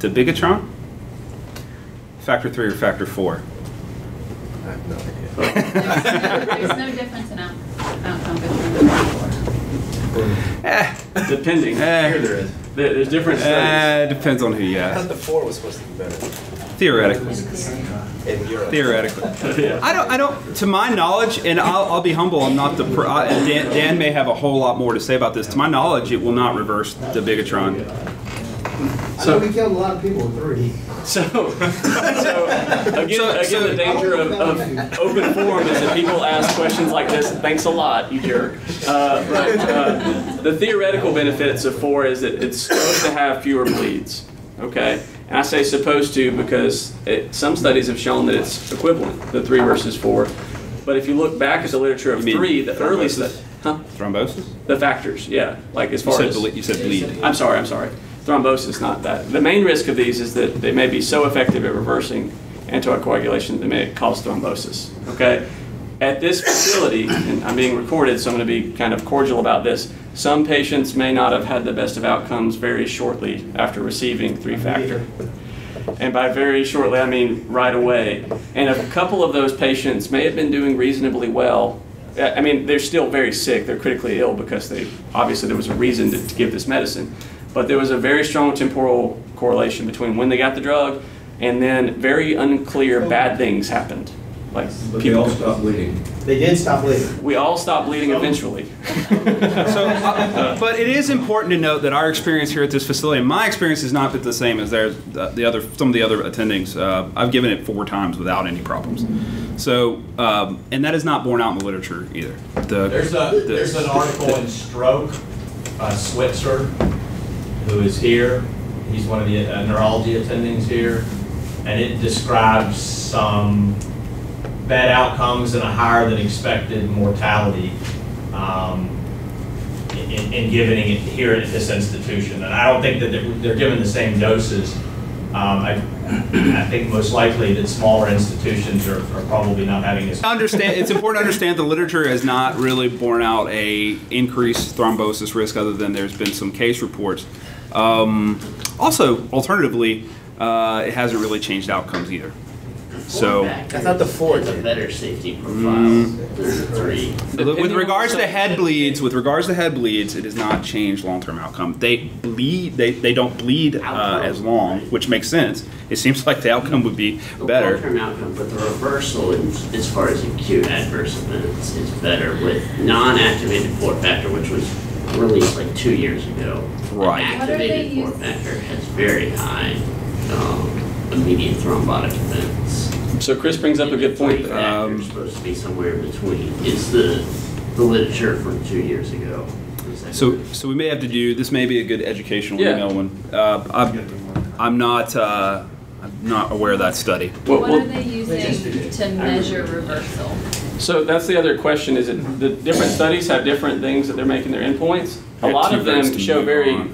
to Bigatron? Factor 3 or factor 4? I have no idea. There's no difference in outcome between the 4. Depending. Here there is. There's different studies. Depends on who you I ask. thought the 4 was supposed to be better. Theoretically. In Europe. Theoretically. Yeah. I don't, to my knowledge, and I'll be humble, I'm not the, Dan may have a whole lot more to say about this. To my knowledge, it will not reverse the Bigatron. So we killed a lot of people with 3. So again, the danger of open forum is that people ask questions like this. Thanks a lot, you jerk. The theoretical benefits of 4 is that it's supposed to have fewer bleeds. Okay, and I say supposed to because some studies have shown that it's equivalent, the 3 versus 4. But if you look back at the literature of 3, the early studies, Thrombosis? the factors, yeah, like as far as you said bleed. I'm sorry. Thrombosis, not that. The main risk of these is that they may be so effective at reversing anticoagulation that they may cause thrombosis. Okay? At this facility, and I'm being recorded, so I'm going to be kind of cordial about this, some patients may not have had the best of outcomes very shortly after receiving 3-factor. And by very shortly, I mean right away. And a couple of those patients may have been doing reasonably well. I mean, they're still very sick. They're critically ill because obviously there was a reason to give this medicine. But there was a very strong temporal correlation between when they got the drug and then very unclear bad things happened. Like but they all stopped bleeding. They did stop bleeding. We all stopped bleeding eventually. But it is important to note that our experience here at this facility, and my experience has not been the same as some of the other attendings. I've given it 4 times without any problems. So, and that is not borne out in the literature either. There's an article in Stroke, Switzer, who is here. He's one of the neurology attendings here, and it describes some bad outcomes and a higher than expected mortality in giving it here at this institution. And I don't think that they're given the same doses. I think most likely that smaller institutions are probably not having this. It's important to understand the literature has not really borne out a increased thrombosis risk other than there's been some case reports. Also, alternatively, it hasn't really changed outcomes either. So I thought the 4 has a better safety profile than the 3. With regards to head bleeds, it has not changed long-term outcome. They bleed. They don't bleed as long, which makes sense. It seems like the outcome would be better. Long-term outcome, but the reversal as far as acute adverse events is better with non-activated 4-factor, which was released like 2 years ago. Right. Activated 4-factor has very high immediate thrombotic events. So Chris brings up a good point. It's supposed to be somewhere in between. Is the literature from 2 years ago. So we may have to do this. May be a good educational email one. I'm not aware of that study. What are they using to measure reversal? So that's the other question. Is it the different studies have different things that they're making their endpoints? A lot of them show very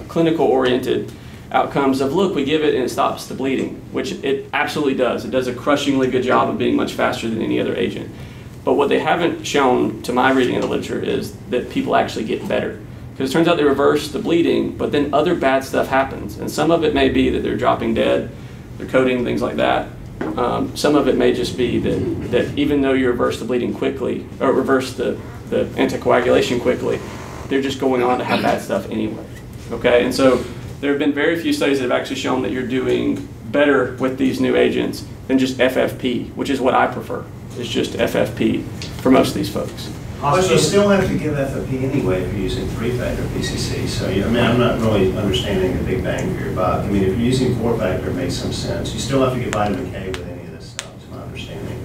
clinical oriented outcomes of, look, we give it and it stops the bleeding, which it absolutely does. It does a crushingly good job of being much faster than any other agent. But what they haven't shown, to my reading of the literature, is that people actually get better. Because it turns out they reverse the bleeding, but then other bad stuff happens. And some of it may be that they're dropping dead, they're coding, things like that. Some of it may just be that even though you reverse the bleeding quickly, or reverse the anticoagulation quickly, they're just going on to have bad stuff anyway. Okay, and so there have been very few studies that have actually shown that you're doing better with these new agents than just FFP, which is what I prefer. It's just FFP for most of these folks. But you still have to give FFP anyway if you're using 3-factor PCC. So, I mean, I'm not really understanding the big bang for your buck. I mean, if you're using 4-factor, it makes some sense. You still have to get vitamin K with any of this stuff, is my understanding.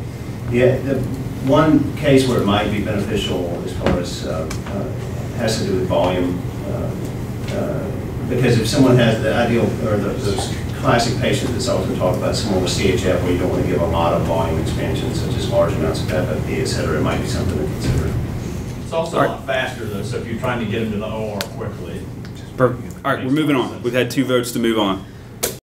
Yeah, the one case where it might be beneficial as far as has to do with volume. Because if someone has the ideal, or those classic patients that's often talked about, someone with CHF where you don't want to give a lot of volume expansion, such as large amounts of FFP, et cetera, it might be something to consider. It's also a lot faster though, so if you're trying to get them to the OR quickly. Perfect. All right, we're moving on. We've had 2 votes to move on.